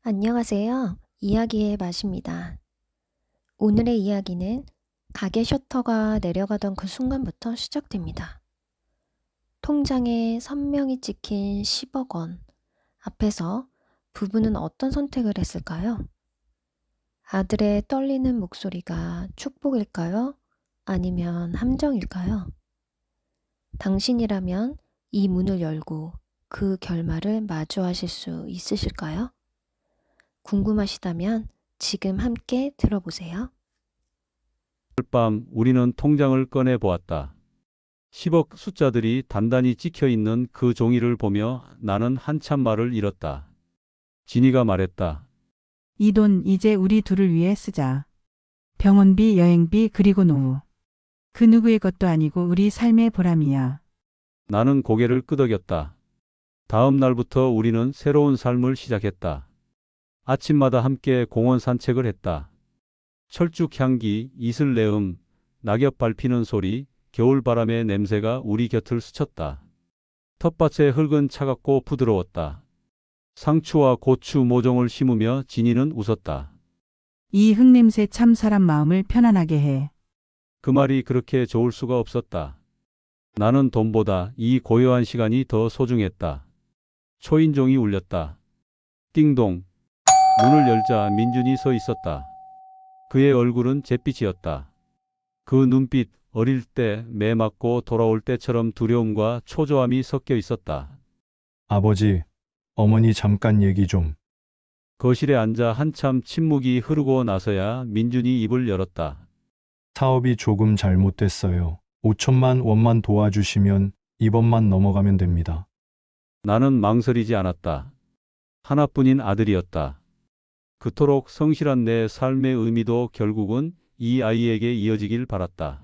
안녕하세요. 이야기의 맛입니다. 오늘의 이야기는 가게 셔터가 내려가던 그 순간부터 시작됩니다. 통장에 선명히 찍힌 10억 원 앞에서 부부는 어떤 선택을 했을까요? 아들의 떨리는 목소리가 축복일까요? 아니면 함정일까요? 당신이라면 이 문을 열고 그 결말을 마주하실 수 있으실까요? 궁금하시다면 지금 함께 들어보세요. 밤 우리는 통장을 꺼내 보았다. 10억 숫자들이 단단히 찍혀 있는 그 종이를 보며 나는 한참 말을 잃었다. 진이가 말했다. 이 돈 이제 우리 둘을 위해 쓰자. 병원비, 여행비, 그리고 노후. 그 누구의 것도 아니고 우리 삶의 보람이야. 나는 고개를 끄덕였다. 다음 날부터 우리는 새로운 삶을 시작했다. 아침마다 함께 공원 산책을 했다. 철쭉 향기, 이슬 내음, 낙엽 밟히는 소리, 겨울바람의 냄새가 우리 곁을 스쳤다. 텃밭의 흙은 차갑고 부드러웠다. 상추와 고추 모종을 심으며 진이는 웃었다. 이 흙냄새 참 사람 마음을 편안하게 해. 그 말이 그렇게 좋을 수가 없었다. 나는 돈보다 이 고요한 시간이 더 소중했다. 초인종이 울렸다. 띵동. 문을 열자 민준이 서 있었다. 그의 얼굴은 잿빛이었다. 그 눈빛, 어릴 때 매 맞고 돌아올 때처럼 두려움과 초조함이 섞여 있었다. 아버지, 어머니 잠깐 얘기 좀. 거실에 앉아 한참 침묵이 흐르고 나서야 민준이 입을 열었다. 사업이 조금 잘못됐어요. 5천만 원만 도와주시면 이번만 넘어가면 됩니다. 나는 망설이지 않았다. 하나뿐인 아들이었다. 그토록 성실한 내 삶의 의미도 결국은 이 아이에게 이어지길 바랐다.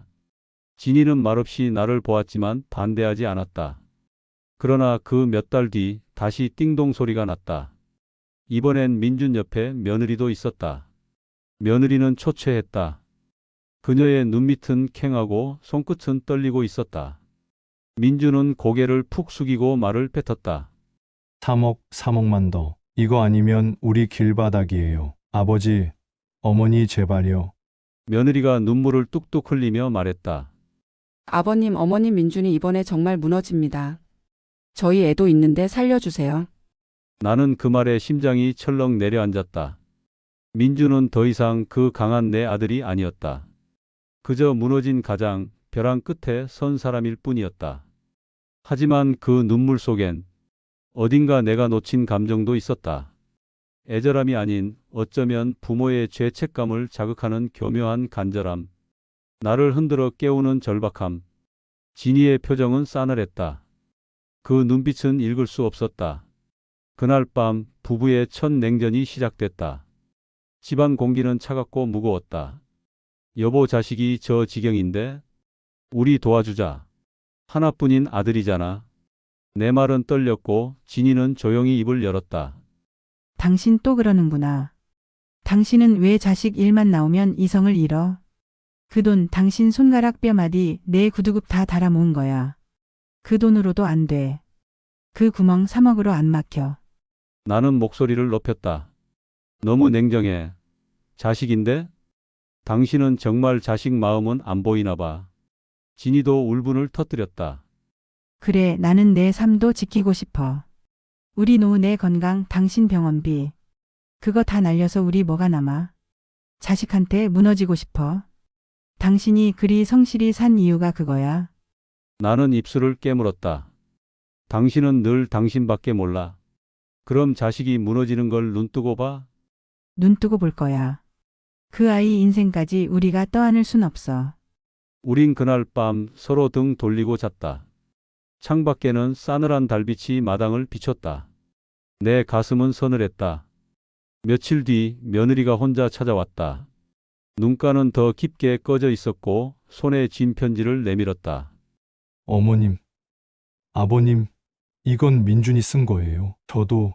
진이는 말없이 나를 보았지만 반대하지 않았다. 그러나 그 몇 달 뒤 다시 띵동 소리가 났다. 이번엔 민준 옆에 며느리도 있었다. 며느리는 초췌했다. 그녀의 눈밑은 캥하고 손끝은 떨리고 있었다. 민준은 고개를 푹 숙이고 말을 뱉었다. 3억만 더. 이거 아니면 우리 길바닥이에요. 아버지, 어머니 제발요. 며느리가 눈물을 뚝뚝 흘리며 말했다. 아버님, 어머님 민준이 이번에 정말 무너집니다. 저희 애도 있는데 살려주세요. 나는 그 말에 심장이 철렁 내려앉았다. 민준은 더 이상 그 강한 내 아들이 아니었다. 그저 무너진 가장, 벼랑 끝에 선 사람일 뿐이었다. 하지만 그 눈물 속엔 어딘가 내가 놓친 감정도 있었다. 애절함이 아닌 어쩌면 부모의 죄책감을 자극하는 교묘한 간절함. 나를 흔들어 깨우는 절박함. 진이의 표정은 싸늘했다. 그 눈빛은 읽을 수 없었다. 그날 밤 부부의 첫 냉전이 시작됐다. 집안 공기는 차갑고 무거웠다. 여보 자식이 저 지경인데 우리 도와주자. 하나뿐인 아들이잖아. 내 말은 떨렸고 진이는 조용히 입을 열었다. 당신 또 그러는구나. 당신은 왜 자식 일만 나오면 이성을 잃어? 그 돈 당신 손가락 뼈마디 내 구두굽 다 달아 모은 거야. 그 돈으로도 안 돼. 그 구멍 3억으로 안 막혀. 나는 목소리를 높였다. 너무 냉정해. 자식인데? 당신은 정말 자식 마음은 안 보이나 봐. 진이도 울분을 터뜨렸다. 그래, 나는 내 삶도 지키고 싶어. 우리 노후 내 건강, 당신 병원비. 그거 다 날려서 우리 뭐가 남아? 자식한테 무너지고 싶어. 당신이 그리 성실히 산 이유가 그거야. 나는 입술을 깨물었다. 당신은 늘 당신밖에 몰라. 그럼 자식이 무너지는 걸 눈뜨고 봐? 눈 뜨고 볼 거야. 그 아이 인생까지 우리가 떠안을 순 없어. 우린 그날 밤 서로 등 돌리고 잤다. 창밖에는 싸늘한 달빛이 마당을 비췄다. 내 가슴은 서늘했다. 며칠 뒤 며느리가 혼자 찾아왔다. 눈가는 더 깊게 꺼져 있었고 손에 쥔 편지를 내밀었다. 어머님, 아버님, 이건 민준이 쓴 거예요. 저도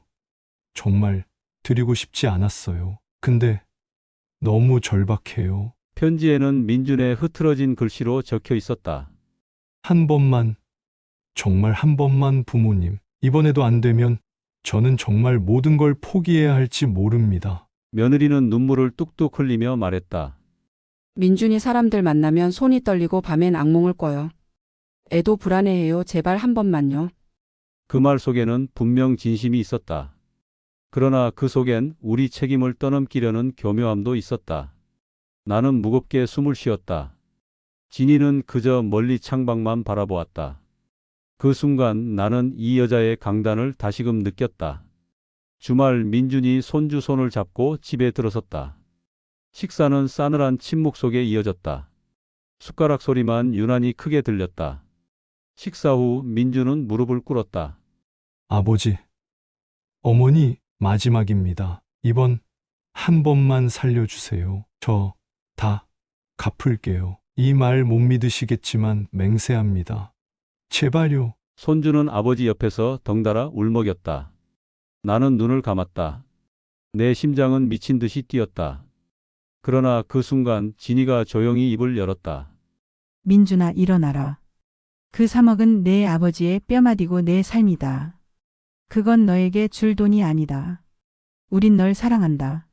정말 드리고 싶지 않았어요. 근데 너무 절박해요. 편지에는 민준의 흐트러진 글씨로 적혀 있었다. 한 번만, 정말 한 번만 부모님. 이번에도 안 되면 저는 정말 모든 걸 포기해야 할지 모릅니다. 며느리는 눈물을 뚝뚝 흘리며 말했다. 민준이 사람들 만나면 손이 떨리고 밤엔 악몽을 꿔요. 애도 불안해해요. 제발 한 번만요. 그 말 속에는 분명 진심이 있었다. 그러나 그 속엔 우리 책임을 떠넘기려는 교묘함도 있었다. 나는 무겁게 숨을 쉬었다. 진이는 그저 멀리 창밖만 바라보았다. 그 순간 나는 이 여자의 강단을 다시금 느꼈다. 주말 민준이 손주 손을 잡고 집에 들어섰다. 식사는 싸늘한 침묵 속에 이어졌다. 숟가락 소리만 유난히 크게 들렸다. 식사 후 민준은 무릎을 꿇었다. 아버지, 어머니, 마지막입니다. 이번 한 번만 살려주세요. 저 다 갚을게요. 이 말 못 믿으시겠지만 맹세합니다. 제발요. 손주는 아버지 옆에서 덩달아 울먹였다. 나는 눈을 감았다. 내 심장은 미친 듯이 뛰었다. 그러나 그 순간 진이가 조용히 입을 열었다. 민준아, 일어나라. 그 3억은 내 아버지의 뼈마디고 내 삶이다. 그건 너에게 줄 돈이 아니다. 우린 널 사랑한다.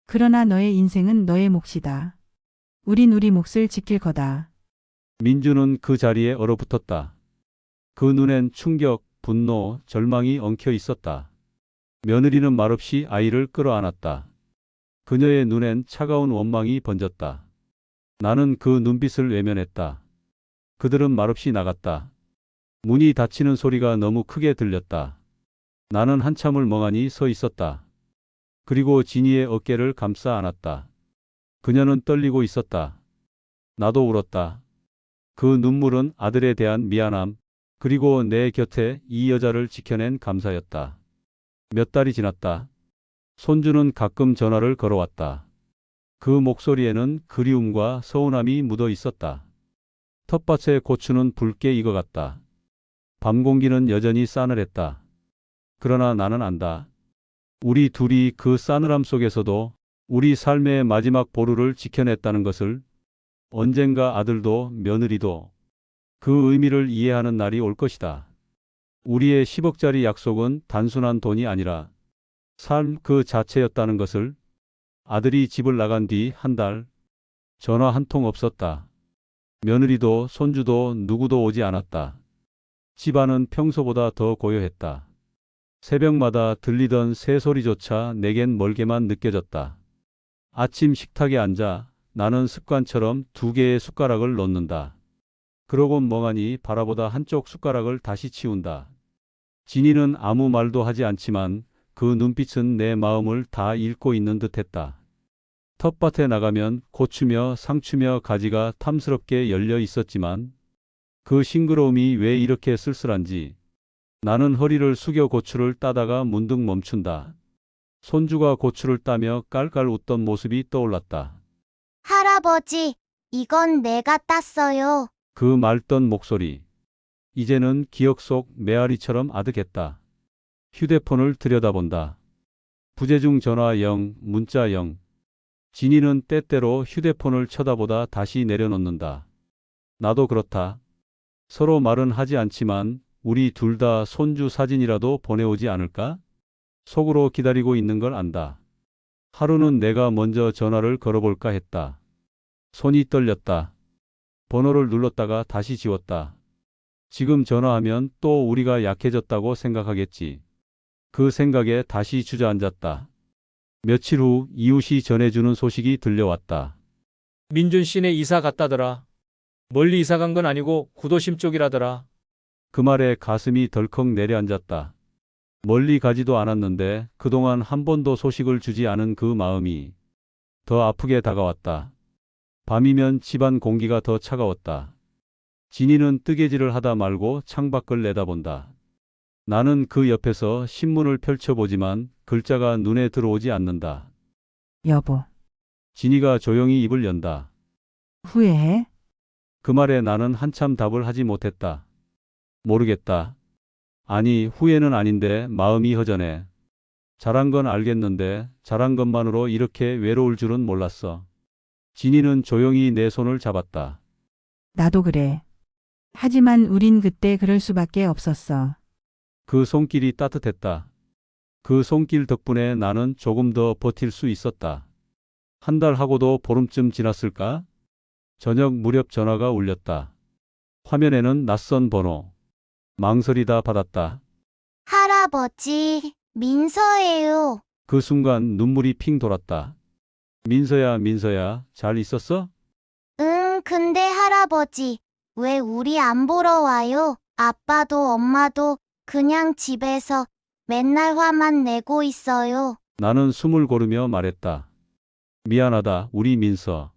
그러나 너의 인생은 너의 몫이다. 우린 우리 몫을 지킬 거다. 민주는 그 자리에 얼어붙었다. 그 눈엔 충격, 분노, 절망이 엉켜 있었다. 며느리는 말없이 아이를 끌어안았다. 그녀의 눈엔 차가운 원망이 번졌다. 나는 그 눈빛을 외면했다. 그들은 말없이 나갔다. 문이 닫히는 소리가 너무 크게 들렸다. 나는 한참을 멍하니 서 있었다. 그리고 진이의 어깨를 감싸 안았다. 그녀는 떨리고 있었다. 나도 울었다. 그 눈물은 아들에 대한 미안함, 그리고 내 곁에 이 여자를 지켜낸 감사였다. 몇 달이 지났다. 손주는 가끔 전화를 걸어왔다. 그 목소리에는 그리움과 서운함이 묻어 있었다. 텃밭의 고추는 붉게 익어갔다. 밤 공기는 여전히 싸늘했다. 그러나 나는 안다. 우리 둘이 그 싸늘함 속에서도 우리 삶의 마지막 보루를 지켜냈다는 것을. 언젠가 아들도 며느리도 그 의미를 이해하는 날이 올 것이다. 우리의 10억짜리 약속은 단순한 돈이 아니라 삶 그 자체였다는 것을. 아들이 집을 나간 뒤 한 달, 전화 한 통 없었다. 며느리도 손주도 누구도 오지 않았다. 집안은 평소보다 더 고요했다. 새벽마다 들리던 새소리조차 내겐 멀게만 느껴졌다. 아침 식탁에 앉아 나는 습관처럼 2개의 숟가락을 놓는다. 그러곤 멍하니 바라보다 한쪽 숟가락을 다시 치운다. 진이는 아무 말도 하지 않지만 그 눈빛은 내 마음을 다 읽고 있는 듯했다. 텃밭에 나가면 고추며 상추며 가지가 탐스럽게 열려 있었지만 그 싱그러움이 왜 이렇게 쓸쓸한지. 나는 허리를 숙여 고추를 따다가 문득 멈춘다. 손주가 고추를 따며 깔깔 웃던 모습이 떠올랐다. 할아버지, 이건 내가 땄어요. 그 맑던 목소리. 이제는 기억 속 메아리처럼 아득했다. 휴대폰을 들여다본다. 부재중 전화 0, 문자 0. 진이는 때때로 휴대폰을 쳐다보다 다시 내려놓는다. 나도 그렇다. 서로 말은 하지 않지만 우리 둘 다 손주 사진이라도 보내오지 않을까? 속으로 기다리고 있는 걸 안다. 하루는 내가 먼저 전화를 걸어볼까 했다. 손이 떨렸다. 번호를 눌렀다가 다시 지웠다. 지금 전화하면 또 우리가 약해졌다고 생각하겠지. 그 생각에 다시 주저앉았다. 며칠 후 이웃이 전해주는 소식이 들려왔다. 민준 씨네 이사 갔다더라. 멀리 이사 간 건 아니고 구도심 쪽이라더라. 그 말에 가슴이 덜컥 내려앉았다. 멀리 가지도 않았는데 그동안 한 번도 소식을 주지 않은 그 마음이 더 아프게 다가왔다. 밤이면 집안 공기가 더 차가웠다. 진이는 뜨개질을 하다 말고 창밖을 내다본다. 나는 그 옆에서 신문을 펼쳐보지만 글자가 눈에 들어오지 않는다. 여보, 진이가 조용히 입을 연다. 후회해? 그 말에 나는 한참 답을 하지 못했다. 모르겠다. 아니, 후회는 아닌데 마음이 허전해. 잘한 건 알겠는데 잘한 것만으로 이렇게 외로울 줄은 몰랐어. 진이는 조용히 내 손을 잡았다. 나도 그래. 하지만 우린 그때 그럴 수밖에 없었어. 그 손길이 따뜻했다. 그 손길 덕분에 나는 조금 더 버틸 수 있었다. 한 달 하고도 보름쯤 지났을까? 저녁 무렵 전화가 울렸다. 화면에는 낯선 번호. 망설이다 받았다. 할아버지, 민서예요. 그 순간 눈물이 핑 돌았다. 민서야, 민서야, 잘 있었어? 응, 근데 할아버지, 왜 우리 안 보러 와요? 아빠도 엄마도 그냥 집에서 맨날 화만 내고 있어요. 나는 숨을 고르며 말했다. 미안하다, 우리 민서.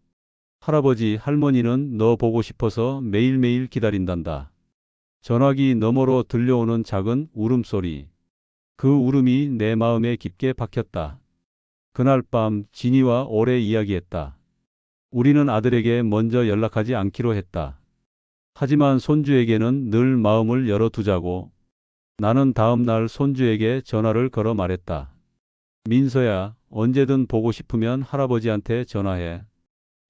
할아버지, 할머니는 너 보고 싶어서 매일매일 기다린단다. 전화기 너머로 들려오는 작은 울음소리. 그 울음이 내 마음에 깊게 박혔다. 그날 밤 진이와 오래 이야기했다. 우리는 아들에게 먼저 연락하지 않기로 했다. 하지만 손주에게는 늘 마음을 열어두자고. 나는 다음 날 손주에게 전화를 걸어 말했다. 민서야, 언제든 보고 싶으면 할아버지한테 전화해.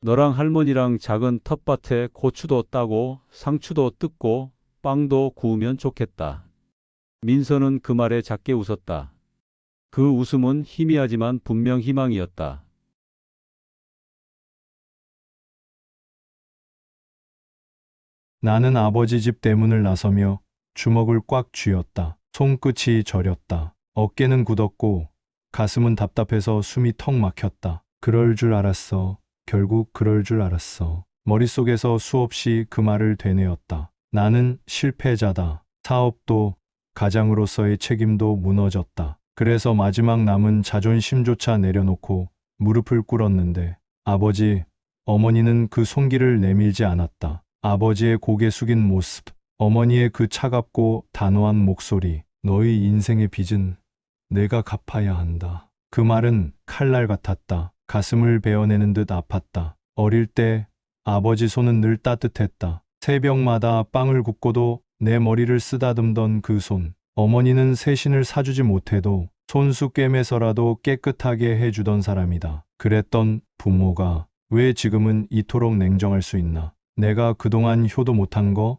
너랑 할머니랑 작은 텃밭에 고추도 따고 상추도 뜯고 빵도 구우면 좋겠다. 민서는 그 말에 작게 웃었다. 그 웃음은 희미하지만 분명 희망이었다. 나는 아버지 집 대문을 나서며 주먹을 꽉 쥐었다. 손끝이 저렸다. 어깨는 굳었고 가슴은 답답해서 숨이 턱 막혔다. 그럴 줄 알았어. 결국 그럴 줄 알았어. 머릿속에서 수없이 그 말을 되뇌었다. 나는 실패자다. 사업도 가장으로서의 책임도 무너졌다. 그래서 마지막 남은 자존심조차 내려놓고 무릎을 꿇었는데 아버지, 어머니는 그 손길을 내밀지 않았다. 아버지의 고개 숙인 모습, 어머니의 그 차갑고 단호한 목소리, 너희 인생의 빚은 내가 갚아야 한다. 그 말은 칼날 같았다. 가슴을 베어내는 듯 아팠다. 어릴 때 아버지 손은 늘 따뜻했다. 새벽마다 빵을 굽고도 내 머리를 쓰다듬던 그 손. 어머니는 새신을 사주지 못해도 손수 꿰매서라도 깨끗하게 해주던 사람이다. 그랬던 부모가 왜 지금은 이토록 냉정할 수 있나? 내가 그동안 효도 못한 거?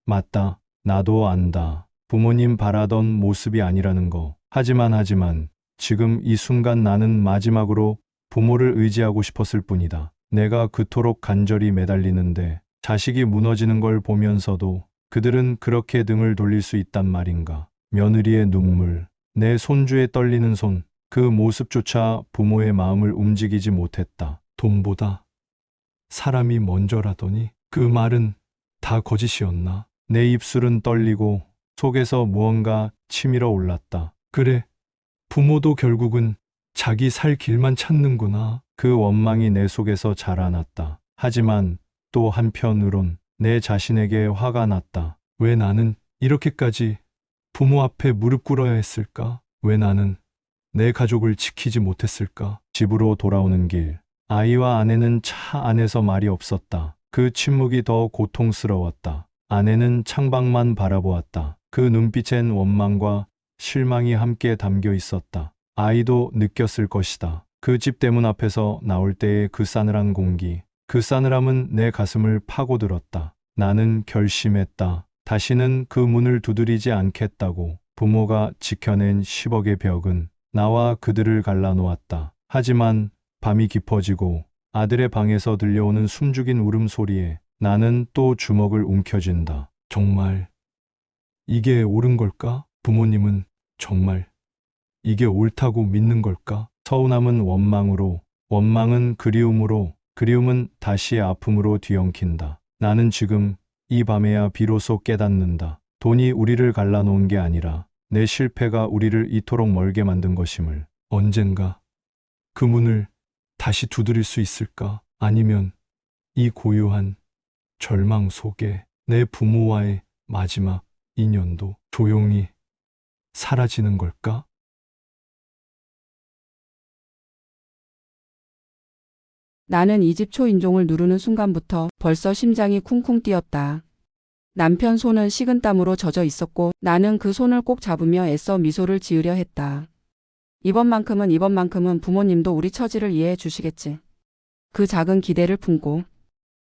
맞다. 나도 안다. 부모님 바라던 모습이 아니라는 거. 하지만 지금 이 순간 나는 마지막으로 부모를 의지하고 싶었을 뿐이다. 내가 그토록 간절히 매달리는데 자식이 무너지는 걸 보면서도 그들은 그렇게 등을 돌릴 수 있단 말인가. 며느리의 눈물, 내 손주의 떨리는 손, 그 모습조차 부모의 마음을 움직이지 못했다. 돈보다 사람이 먼저라더니 그 말은 다 거짓이었나? 내 입술은 떨리고 속에서 무언가 치밀어 올랐다. 그래, 부모도 결국은 자기 살 길만 찾는구나. 그 원망이 내 속에서 자라났다. 하지만 또 한편으론 내 자신에게 화가 났다. 왜 나는 이렇게까지 부모 앞에 무릎 꿇어야 했을까? 왜 나는 내 가족을 지키지 못했을까? 집으로 돌아오는 길, 아이와 아내는 차 안에서 말이 없었다. 그 침묵이 더 고통스러웠다. 아내는 창밖만 바라보았다. 그 눈빛엔 원망과 실망이 함께 담겨 있었다. 아이도 느꼈을 것이다. 그 집 대문 앞에서 나올 때의 그 싸늘한 공기, 그 싸늘함은 내 가슴을 파고들었다. 나는 결심했다. 다시는 그 문을 두드리지 않겠다고. 부모가 지켜낸 10억의 벽은 나와 그들을 갈라놓았다. 하지만 밤이 깊어지고 아들의 방에서 들려오는 숨죽인 울음소리에 나는 또 주먹을 움켜쥔다. 정말 이게 옳은 걸까? 부모님은 정말 이게 옳다고 믿는 걸까? 서운함은 원망으로, 원망은 그리움으로, 그리움은 다시 아픔으로 뒤엉킨다. 나는 지금 이 밤에야 비로소 깨닫는다. 돈이 우리를 갈라놓은 게 아니라 내 실패가 우리를 이토록 멀게 만든 것임을. 언젠가 그 문을 다시 두드릴 수 있을까? 아니면 이 고요한 절망 속에 내 부모와의 마지막 인연도 조용히 사라지는 걸까? 나는 이 집 초인종을 누르는 순간부터 벌써 심장이 쿵쿵 뛰었다. 남편 손은 식은땀으로 젖어 있었고 나는 그 손을 꼭 잡으며 애써 미소를 지으려 했다. 이번만큼은 부모님도 우리 처지를 이해해 주시겠지. 그 작은 기대를 품고.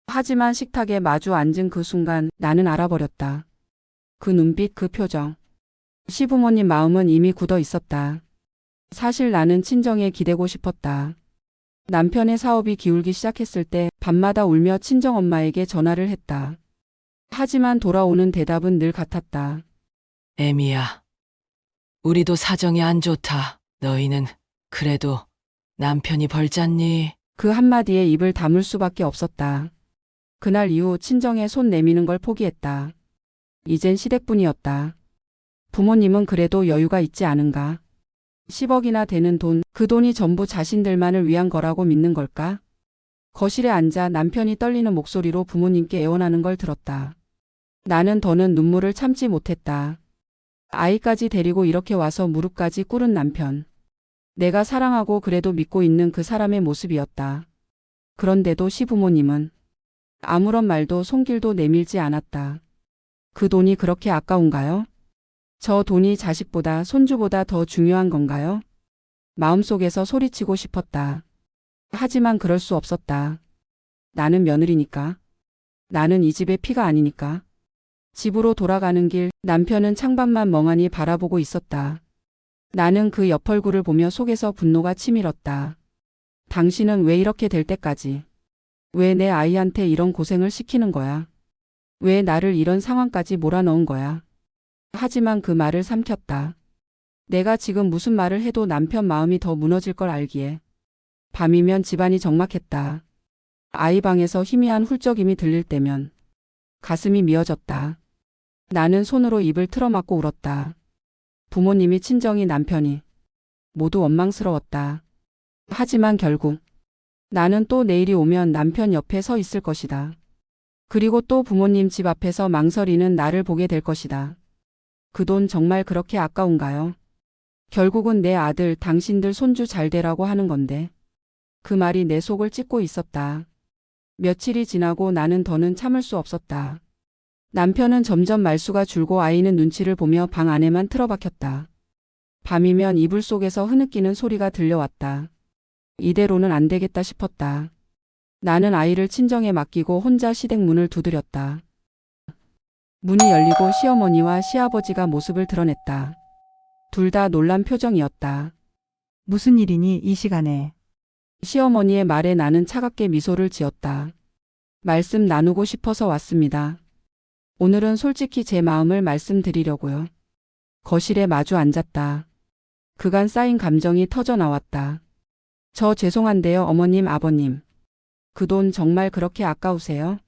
하지만 식탁에 마주 앉은 그 순간 나는 알아버렸다. 그 눈빛, 그 표정. 시부모님 마음은 이미 굳어 있었다. 사실 나는 친정에 기대고 싶었다. 남편의 사업이 기울기 시작했을 때 밤마다 울며 친정엄마에게 전화를 했다. 하지만 돌아오는 대답은 늘 같았다. 애미야, 우리도 사정이 안 좋다. 너희는 그래도 남편이 벌잖니? 그 한마디에 입을 다물 수밖에 없었다. 그날 이후 친정에 손 내미는 걸 포기했다. 이젠 시댁뿐이었다. 부모님은 그래도 여유가 있지 않은가? 10억이나 되는 돈, 그 돈이 전부 자신들만을 위한 거라고 믿는 걸까? 거실에 앉아 남편이 떨리는 목소리로 부모님께 애원하는 걸 들었다. 나는 더는 눈물을 참지 못했다. 아이까지 데리고 이렇게 와서 무릎까지 꿇은 남편. 내가 사랑하고 그래도 믿고 있는 그 사람의 모습이었다. 그런데도 시부모님은 아무런 말도 손길도 내밀지 않았다. 그 돈이 그렇게 아까운가요? 저 돈이 자식보다 손주보다 더 중요한 건가요? 마음속에서 소리치고 싶었다. 하지만 그럴 수 없었다. 나는 며느리니까. 나는 이 집의 피가 아니니까. 집으로 돌아가는 길, 남편은 창밖만 멍하니 바라보고 있었다. 나는 그 옆 얼굴을 보며 속에서 분노가 치밀었다. 당신은 왜 이렇게 될 때까지? 왜 내 아이한테 이런 고생을 시키는 거야? 왜 나를 이런 상황까지 몰아넣은 거야? 하지만 그 말을 삼켰다. 내가 지금 무슨 말을 해도 남편 마음이 더 무너질 걸 알기에. 밤이면 집안이 적막했다. 아이 방에서 희미한 훌쩍임이 들릴 때면 가슴이 미어졌다. 나는 손으로 입을 틀어막고 울었다. 부모님이, 친정이, 남편이 모두 원망스러웠다. 하지만 결국 나는 또 내일이 오면 남편 옆에 서 있을 것이다. 그리고 또 부모님 집 앞에서 망설이는 나를 보게 될 것이다. 그 돈 정말 그렇게 아까운가요? 결국은 내 아들, 당신들 손주 잘 되라고 하는 건데. 그 말이 내 속을 찢고 있었다. 며칠이 지나고 나는 더는 참을 수 없었다. 남편은 점점 말수가 줄고 아이는 눈치를 보며 방 안에만 틀어박혔다. 밤이면 이불 속에서 흐느끼는 소리가 들려왔다. 이대로는 안 되겠다 싶었다. 나는 아이를 친정에 맡기고 혼자 시댁 문을 두드렸다. 문이 열리고 시어머니와 시아버지가 모습을 드러냈다. 둘 다 놀란 표정이었다. 무슨 일이니 이 시간에? 시어머니의 말에 나는 차갑게 미소를 지었다. 말씀 나누고 싶어서 왔습니다. 오늘은 솔직히 제 마음을 말씀드리려고요. 거실에 마주 앉았다. 그간 쌓인 감정이 터져 나왔다. 저 죄송한데요, 어머님, 아버님. 그 돈 정말 그렇게 아까우세요?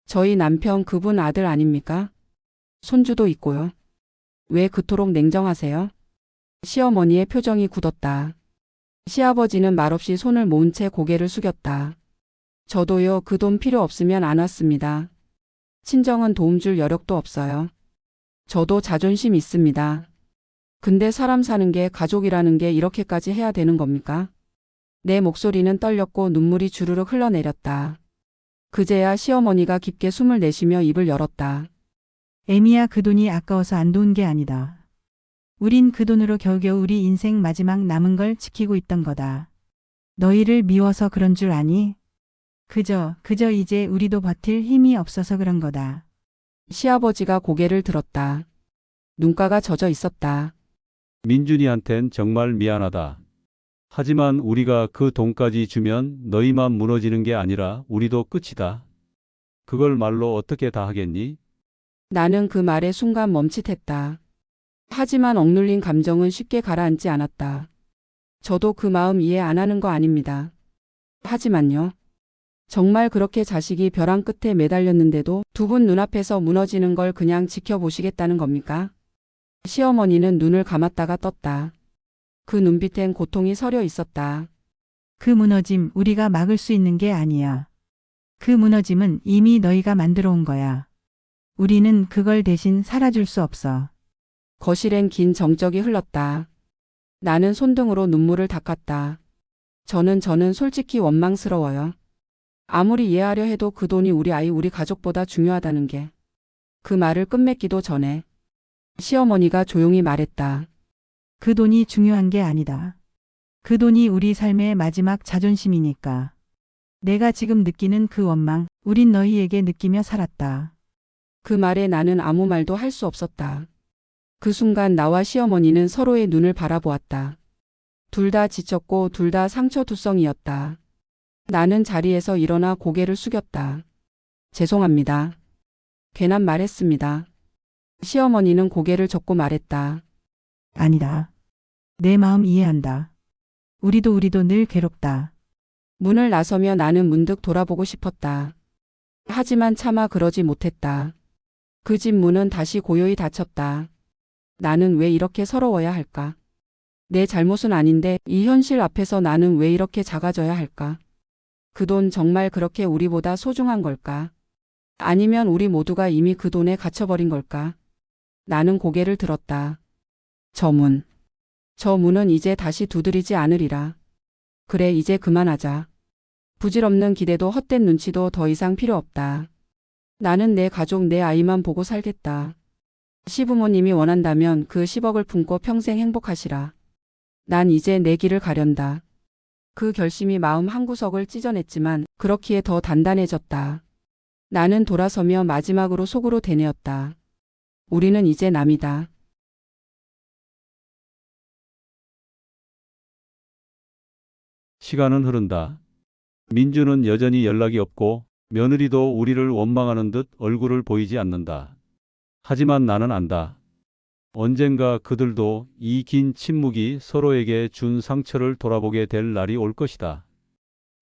저희 남편 그분 아들 아닙니까? 손주도 있고요. 왜 그토록 냉정하세요? 시어머니의 표정이 굳었다. 시아버지는 말없이 손을 모은 채 고개를 숙였다. 저도요, 그 돈 필요 없으면 안 왔습니다. 친정은 도움 줄 여력도 없어요. 저도 자존심 있습니다. 근데 사람 사는 게, 가족이라는 게 이렇게까지 해야 되는 겁니까? 내 목소리는 떨렸고 눈물이 주르륵 흘러내렸다. 그제야 시어머니가 깊게 숨을 내쉬며 입을 열었다. 애미야, 그 돈이 아까워서 안 도운 게 아니다. 우린 그 돈으로 겨우겨우 우리 인생 마지막 남은 걸 지키고 있던 거다. 너희를 미워서 그런 줄 아니? 그저 이제 우리도 버틸 힘이 없어서 그런 거다. 시아버지가 고개를 들었다. 눈가가 젖어 있었다. 민준이한텐 정말 미안하다. 하지만 우리가 그 돈까지 주면 너희만 무너지는 게 아니라 우리도 끝이다. 그걸 말로 어떻게 다 하겠니? 나는 그 말에 순간 멈칫했다. 하지만 억눌린 감정은 쉽게 가라앉지 않았다. 저도 그 마음 이해 안 하는 거 아닙니다. 하지만요. 정말 그렇게 자식이 벼랑 끝에 매달렸는데도 두 분 눈앞에서 무너지는 걸 그냥 지켜보시겠다는 겁니까? 시어머니는 눈을 감았다가 떴다. 그 눈빛엔 고통이 서려 있었다. 그 무너짐 우리가 막을 수 있는 게 아니야. 그 무너짐은 이미 너희가 만들어 온 거야. 우리는 그걸 대신 살아줄 수 없어. 거실엔 긴 정적이 흘렀다. 나는 손등으로 눈물을 닦았다. 저는 솔직히 원망스러워요. 아무리 이해하려 해도 그 돈이 우리 아이, 우리 가족보다 중요하다는 게. 그 말을 끝맺기도 전에 시어머니가 조용히 말했다. 그 돈이 중요한 게 아니다. 그 돈이 우리 삶의 마지막 자존심이니까. 내가 지금 느끼는 그 원망, 우린 너희에게 느끼며 살았다. 그 말에 나는 아무 말도 할 수 없었다. 그 순간 나와 시어머니는 서로의 눈을 바라보았다. 둘 다 지쳤고 둘 다 상처투성이었다. 나는 자리에서 일어나 고개를 숙였다. 죄송합니다. 괜한 말했습니다. 시어머니는 고개를 젓고 말했다. 아니다. 내 마음 이해한다. 우리도 늘 괴롭다. 문을 나서며 나는 문득 돌아보고 싶었다. 하지만 차마 그러지 못했다. 그 집 문은 다시 고요히 닫혔다. 나는 왜 이렇게 서러워야 할까? 내 잘못은 아닌데 이 현실 앞에서 나는 왜 이렇게 작아져야 할까? 그 돈 정말 그렇게 우리보다 소중한 걸까? 아니면 우리 모두가 이미 그 돈에 갇혀버린 걸까? 나는 고개를 들었다. 저 문은 이제 다시 두드리지 않으리라. 그래, 이제 그만하자. 부질없는 기대도 헛된 눈치도 더 이상 필요 없다. 나는 내 가족, 내 아이만 보고 살겠다. 시부모님이 원한다면 그 10억을 품고 평생 행복하시라. 난 이제 내 길을 가련다. 그 결심이 마음 한구석을 찢어냈지만 그렇기에 더 단단해졌다. 나는 돌아서며 마지막으로 속으로 되뇌었다. 우리는 이제 남이다. 시간은 흐른다. 민주는 여전히 연락이 없고 며느리도 우리를 원망하는 듯 얼굴을 보이지 않는다. 하지만 나는 안다. 언젠가 그들도 이 긴 침묵이 서로에게 준 상처를 돌아보게 될 날이 올 것이다.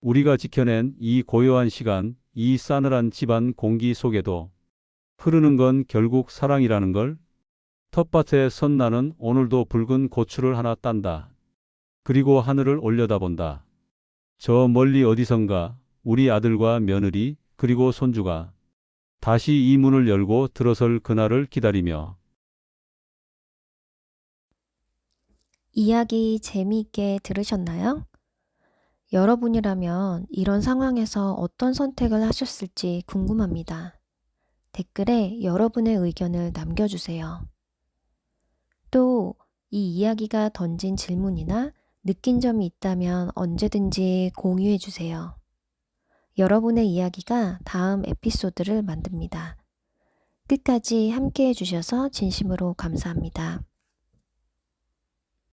우리가 지켜낸 이 고요한 시간, 이 싸늘한 집안 공기 속에도 흐르는 건 결국 사랑이라는 걸. 텃밭에 선 나는 오늘도 붉은 고추를 하나 딴다. 그리고 하늘을 올려다본다. 저 멀리 어디선가 우리 아들과 며느리 그리고 손주가 다시 이 문을 열고 들어설 그날을 기다리며. 이야기 재미있게 들으셨나요? 여러분이라면 이런 상황에서 어떤 선택을 하셨을지 궁금합니다. 댓글에 여러분의 의견을 남겨주세요. 또 이 이야기가 던진 질문이나 느낀 점이 있다면 언제든지 공유해주세요. 여러분의 이야기가 다음 에피소드를 만듭니다. 끝까지 함께 해주셔서 진심으로 감사합니다.